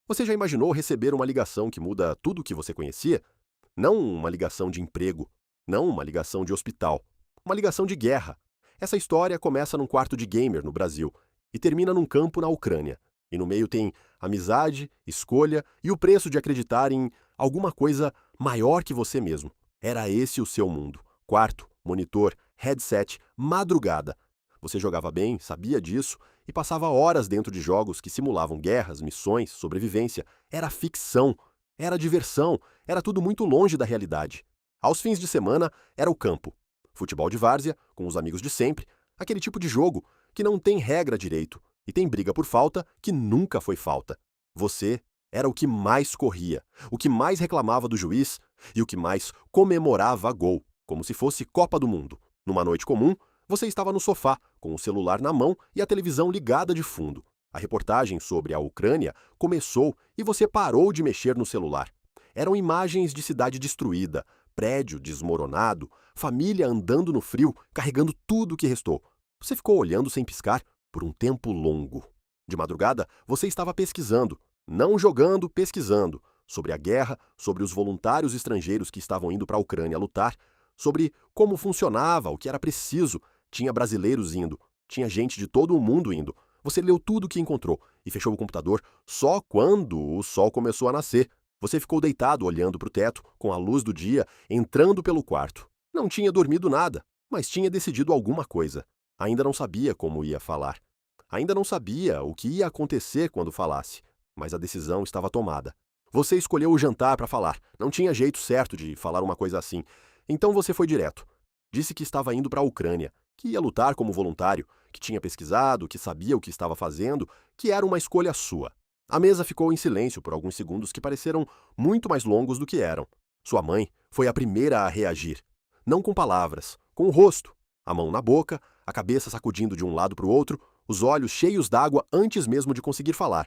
Você já imaginou receber uma ligação que muda tudo o que você conhecia? Não uma ligação de emprego, não uma ligação de hospital, uma ligação de guerra. Essa história começa num quarto de gamer no Brasil e termina num campo na Ucrânia. E no meio tem amizade, escolha e o preço de acreditar em alguma coisa maior que você mesmo. Era esse o seu mundo. Quarto, monitor, headset, madrugada. Você jogava bem, sabia disso e passava horas dentro de jogos que simulavam guerras, missões, sobrevivência. Era ficção, era diversão, era tudo muito longe da realidade. Aos fins de semana, era o campo. Futebol de várzea, com os amigos de sempre, aquele tipo de jogo que não tem regra direito e tem briga por falta que nunca foi falta. Você era o que mais corria, o que mais reclamava do juiz e o que mais comemorava gol, como se fosse Copa do Mundo. Numa noite comum, você estava no sofá, com o celular na mão e a televisão ligada de fundo. A reportagem sobre a Ucrânia começou e você parou de mexer no celular. Eram imagens de cidade destruída, prédio desmoronado, família andando no frio, carregando tudo o que restou. Você ficou olhando sem piscar por um tempo longo. De madrugada, você estava pesquisando, não jogando, pesquisando, sobre a guerra, sobre os voluntários estrangeiros que estavam indo para a Ucrânia lutar, sobre como funcionava, o que era preciso. Tinha brasileiros indo, tinha gente de todo o mundo indo. Você leu tudo o que encontrou e fechou o computador só quando o sol começou a nascer. Você ficou deitado olhando para o teto, com a luz do dia entrando pelo quarto. Não tinha dormido nada, mas tinha decidido alguma coisa. Ainda não sabia como ia falar. Ainda não sabia o que ia acontecer quando falasse, mas a decisão estava tomada. Você escolheu o jantar para falar. Não tinha jeito certo de falar uma coisa assim. Então você foi direto. Disse que estava indo para a Ucrânia, que ia lutar como voluntário, que tinha pesquisado, que sabia o que estava fazendo, que era uma escolha sua. A mesa ficou em silêncio por alguns segundos que pareceram muito mais longos do que eram. Sua mãe foi a primeira a reagir. Não com palavras, com o rosto, a mão na boca, a cabeça sacudindo de um lado para o outro, os olhos cheios d'água antes mesmo de conseguir falar.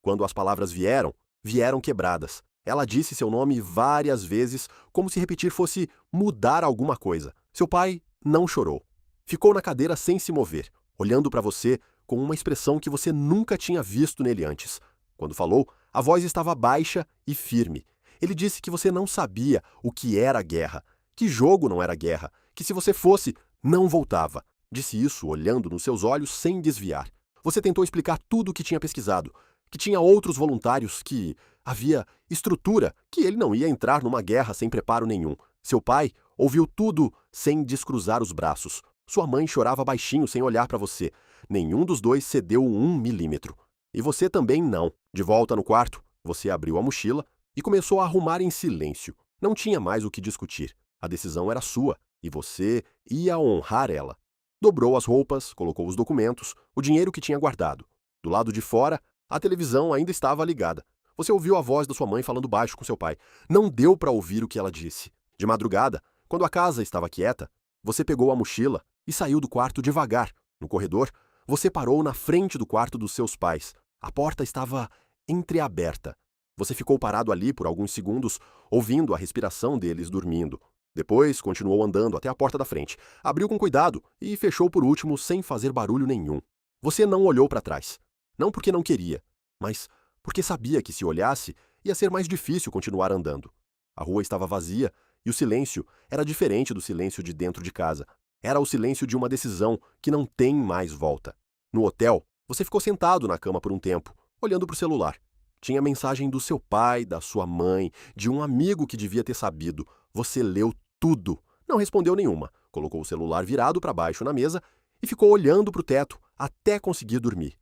Quando as palavras vieram, vieram quebradas. Ela disse seu nome várias vezes, como se repetir fosse mudar alguma coisa. Seu pai não chorou. Ficou na cadeira sem se mover, olhando para você com uma expressão que você nunca tinha visto nele antes. Quando falou, a voz estava baixa e firme. Ele disse que você não sabia o que era guerra, que jogo não era guerra, que se você fosse, não voltava. Disse isso olhando nos seus olhos sem desviar. Você tentou explicar tudo o que tinha pesquisado, que tinha outros voluntários, que havia estrutura, que ele não ia entrar numa guerra sem preparo nenhum. Seu pai ouviu tudo sem descruzar os braços. Sua mãe chorava baixinho sem olhar para você. Nenhum dos dois cedeu 1 milímetro. E você também não. De volta no quarto, você abriu a mochila e começou a arrumar em silêncio. Não tinha mais o que discutir. A decisão era sua e você ia honrar ela. Dobrou as roupas, colocou os documentos, o dinheiro que tinha guardado. Do lado de fora, a televisão ainda estava ligada. Você ouviu a voz da sua mãe falando baixo com seu pai. Não deu para ouvir o que ela disse. De madrugada, quando a casa estava quieta, você pegou a mochila e saiu do quarto devagar. No corredor, você parou na frente do quarto dos seus pais. A porta estava entreaberta. Você ficou parado ali por alguns segundos, ouvindo a respiração deles dormindo. Depois, continuou andando até a porta da frente. Abriu com cuidado e fechou por último sem fazer barulho nenhum. Você não olhou para trás. Não porque não queria, mas porque sabia que se olhasse, ia ser mais difícil continuar andando. A rua estava vazia e o silêncio era diferente do silêncio de dentro de casa. Era o silêncio de uma decisão que não tem mais volta. No hotel, você ficou sentado na cama por um tempo, olhando para o celular. Tinha mensagem do seu pai, da sua mãe, de um amigo que devia ter sabido. Você leu tudo. Não respondeu nenhuma. Colocou o celular virado para baixo na mesa e ficou olhando para o teto até conseguir dormir.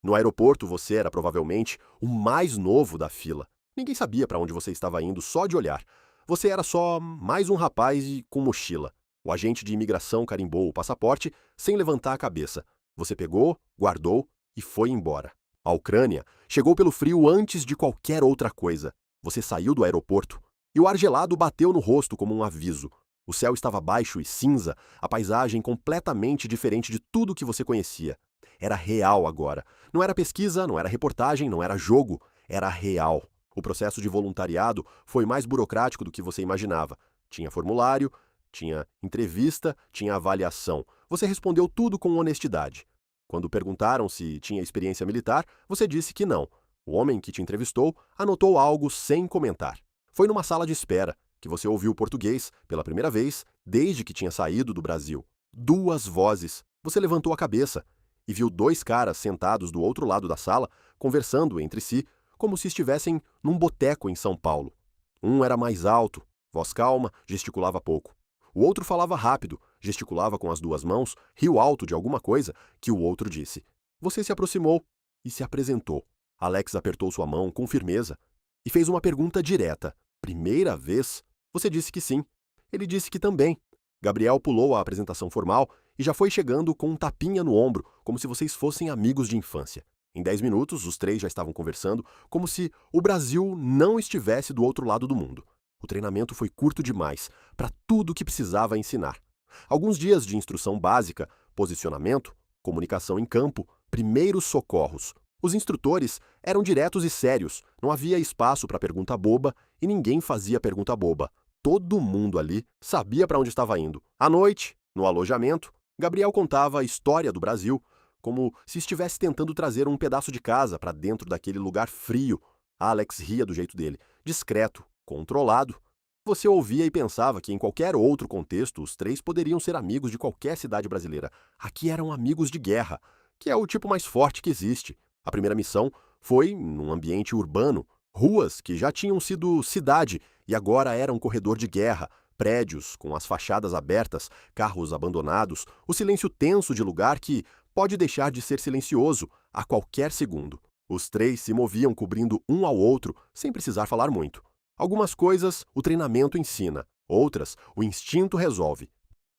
No aeroporto, você era provavelmente o mais novo da fila. Ninguém sabia para onde você estava indo só de olhar. Você era só mais um rapaz com mochila. O agente de imigração carimbou o passaporte sem levantar a cabeça. Você pegou, guardou e foi embora. A Ucrânia chegou pelo frio antes de qualquer outra coisa. Você saiu do aeroporto e o ar gelado bateu no rosto como um aviso. O céu estava baixo e cinza, a paisagem completamente diferente de tudo que você conhecia. Era real agora. Não era pesquisa, não era reportagem, não era jogo. Era real. O processo de voluntariado foi mais burocrático do que você imaginava. Tinha formulário, tinha entrevista, tinha avaliação. Você respondeu tudo com honestidade. Quando perguntaram se tinha experiência militar, você disse que não. O homem que te entrevistou anotou algo sem comentar. Foi numa sala de espera que você ouviu português pela primeira vez desde que tinha saído do Brasil. Duas vozes. Você levantou a cabeça e viu dois caras sentados do outro lado da sala, conversando entre si, como se estivessem num boteco em São Paulo. Um era mais alto, voz calma, gesticulava pouco. O outro falava rápido, gesticulava com as duas mãos, riu alto de alguma coisa que o outro disse. Você se aproximou e se apresentou. Alex apertou sua mão com firmeza e fez uma pergunta direta. Primeira vez? Você disse que sim. Ele disse que também. Gabriel pulou a apresentação formal e já foi chegando com um tapinha no ombro, como se vocês fossem amigos de infância. Em 10 minutos, os três já estavam conversando, como se o Brasil não estivesse do outro lado do mundo. O treinamento foi curto demais para tudo o que precisava ensinar. Alguns dias de instrução básica, posicionamento, comunicação em campo, primeiros socorros. Os instrutores eram diretos e sérios, não havia espaço para pergunta boba e ninguém fazia pergunta boba. Todo mundo ali sabia para onde estava indo. À noite, no alojamento, Gabriel contava a história do Brasil, como se estivesse tentando trazer um pedaço de casa para dentro daquele lugar frio. Alex ria do jeito dele, discreto, controlado. Você ouvia e pensava que em qualquer outro contexto os três poderiam ser amigos de qualquer cidade brasileira. Aqui eram amigos de guerra, que é o tipo mais forte que existe. A primeira missão foi num ambiente urbano, ruas que já tinham sido cidade e agora eram um corredor de guerra, prédios com as fachadas abertas, carros abandonados, o silêncio tenso de lugar que pode deixar de ser silencioso a qualquer segundo. Os três se moviam cobrindo um ao outro sem precisar falar muito. Algumas coisas o treinamento ensina, outras o instinto resolve.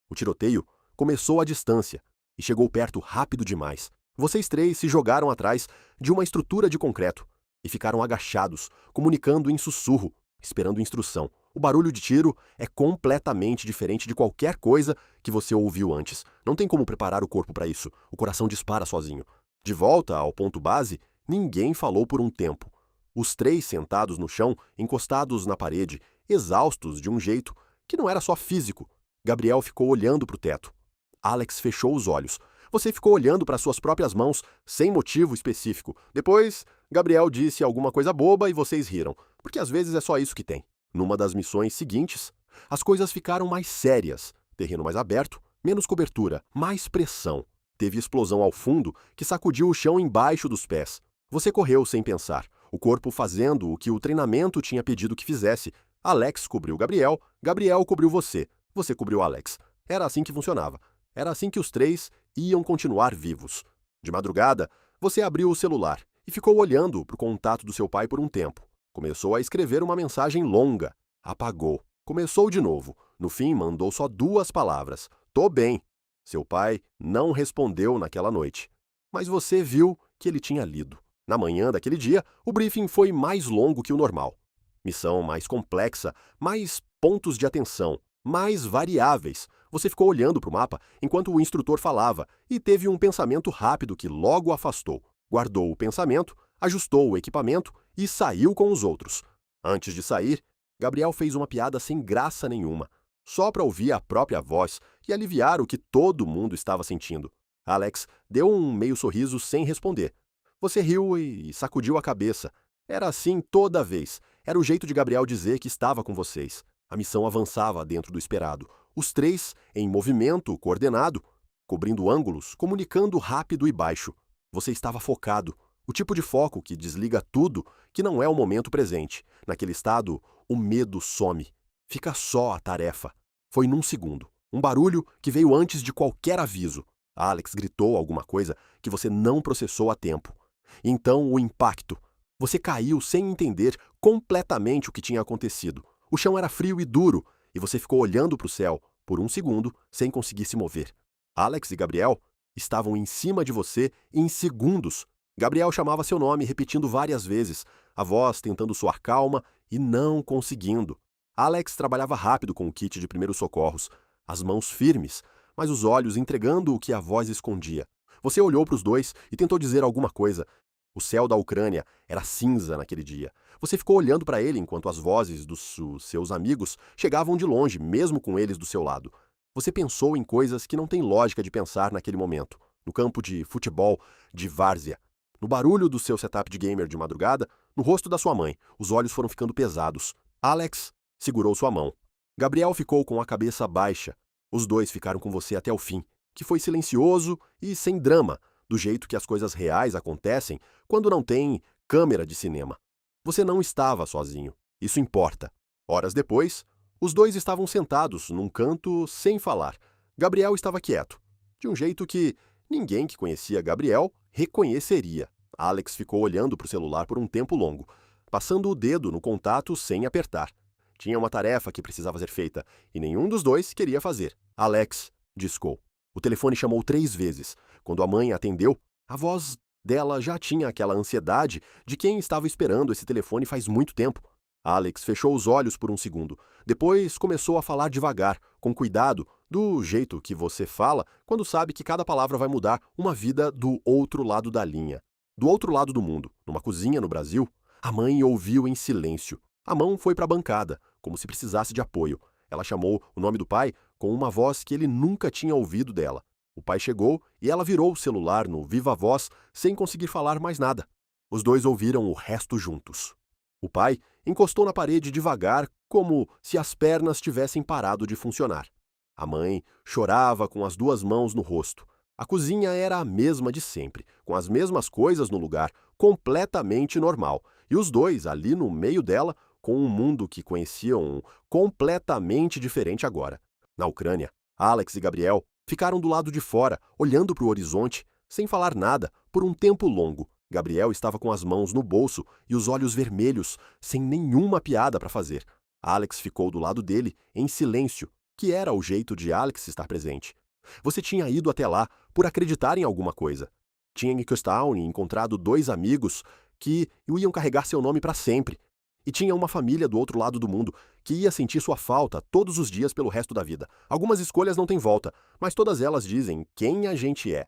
O tiroteio começou à distância e chegou perto rápido demais. Vocês três se jogaram atrás de uma estrutura de concreto e ficaram agachados, comunicando em sussurro, esperando instrução. O barulho de tiro é completamente diferente de qualquer coisa que você ouviu antes. Não tem como preparar o corpo para isso. O coração dispara sozinho. De volta ao ponto base, ninguém falou por um tempo. Os três sentados no chão, encostados na parede, exaustos de um jeito que não era só físico. Gabriel ficou olhando para o teto. Alex fechou os olhos. Você ficou olhando para suas próprias mãos, sem motivo específico. Depois, Gabriel disse alguma coisa boba e vocês riram, porque às vezes é só isso que tem. Numa das missões seguintes, as coisas ficaram mais sérias. Terreno mais aberto, menos cobertura, mais pressão. Teve explosão ao fundo que sacudiu o chão embaixo dos pés. Você correu sem pensar, o corpo fazendo o que o treinamento tinha pedido que fizesse. Alex cobriu Gabriel, Gabriel cobriu você, você cobriu Alex. Era assim que funcionava. Era assim que os três iam continuar vivos. De madrugada, você abriu o celular e ficou olhando para o contato do seu pai por um tempo. Começou a escrever uma mensagem longa. Apagou. Começou de novo. No fim, mandou só 2 palavras. Tô bem. Seu pai não respondeu naquela noite. Mas você viu que ele tinha lido. Na manhã daquele dia, o briefing foi mais longo que o normal. Missão mais complexa, mais pontos de atenção, mais variáveis. Você ficou olhando para o mapa enquanto o instrutor falava e teve um pensamento rápido que logo afastou. Guardou o pensamento, ajustou o equipamento e saiu com os outros. Antes de sair, Gabriel fez uma piada sem graça nenhuma, só para ouvir a própria voz e aliviar o que todo mundo estava sentindo. Alex deu um meio sorriso sem responder. Você riu e sacudiu a cabeça. Era assim toda vez. Era o jeito de Gabriel dizer que estava com vocês. A missão avançava dentro do esperado. Os três, em movimento coordenado, cobrindo ângulos, comunicando rápido e baixo. Você estava focado. O tipo de foco que desliga tudo que não é o momento presente. Naquele estado, o medo some. Fica só a tarefa. Foi num segundo. Um barulho que veio antes de qualquer aviso. Alex gritou alguma coisa que você não processou a tempo. Então, o impacto. Você caiu sem entender completamente o que tinha acontecido. O chão era frio e duro, e você ficou olhando para o céu por um segundo sem conseguir se mover. Alex e Gabriel estavam em cima de você em segundos. Gabriel chamava seu nome repetindo várias vezes, a voz tentando soar calma e não conseguindo. Alex trabalhava rápido com o kit de primeiros socorros, as mãos firmes, mas os olhos entregando o que a voz escondia. Você olhou para os dois e tentou dizer alguma coisa. O céu da Ucrânia era cinza naquele dia. Você ficou olhando para ele enquanto as vozes dos seus amigos chegavam de longe, mesmo com eles do seu lado. Você pensou em coisas que não tem lógica de pensar naquele momento. No campo de futebol de várzea, No barulho do seu setup de gamer de madrugada, no rosto da sua mãe, os olhos foram ficando pesados. Alex segurou sua mão. Gabriel ficou com a cabeça baixa. Os dois ficaram com você até o fim, que foi silencioso e sem drama, do jeito que as coisas reais acontecem quando não tem câmera de cinema. Você não estava sozinho. Isso importa. Horas depois, os dois estavam sentados num canto sem falar. Gabriel estava quieto, de um jeito que ninguém que conhecia Gabriel reconheceria. Alex ficou olhando para o celular por um tempo longo, passando o dedo no contato sem apertar. Tinha uma tarefa que precisava ser feita e nenhum dos dois queria fazer. Alex discou. O telefone chamou 3 vezes. Quando a mãe atendeu, a voz dela já tinha aquela ansiedade de quem estava esperando esse telefone faz muito tempo. Alex fechou os olhos por um segundo. Depois começou a falar devagar, com cuidado, do jeito que você fala quando sabe que cada palavra vai mudar uma vida do outro lado da linha. Do outro lado do mundo, numa cozinha no Brasil, a mãe ouviu em silêncio. A mão foi para a bancada, como se precisasse de apoio. Ela chamou o nome do pai com uma voz que ele nunca tinha ouvido dela. O pai chegou e ela virou o celular no viva voz sem conseguir falar mais nada. Os dois ouviram o resto juntos. O pai encostou na parede devagar, como se as pernas tivessem parado de funcionar. A mãe chorava com as 2 mãos no rosto. A cozinha era a mesma de sempre, com as mesmas coisas no lugar, completamente normal. E os dois, ali no meio dela, com um mundo que conheciam completamente diferente agora. Na Ucrânia, Alex e Gabriel ficaram do lado de fora, olhando para o horizonte, sem falar nada, por um tempo longo. Gabriel estava com as mãos no bolso e os olhos vermelhos, sem nenhuma piada para fazer. Alex ficou do lado dele, em silêncio, que era o jeito de Alex estar presente. Você tinha ido até lá por acreditar em alguma coisa. Tinha em Kustown encontrado 2 amigos que iam carregar seu nome para sempre. E tinha uma família do outro lado do mundo que ia sentir sua falta todos os dias pelo resto da vida. Algumas escolhas não têm volta, mas todas elas dizem quem a gente é.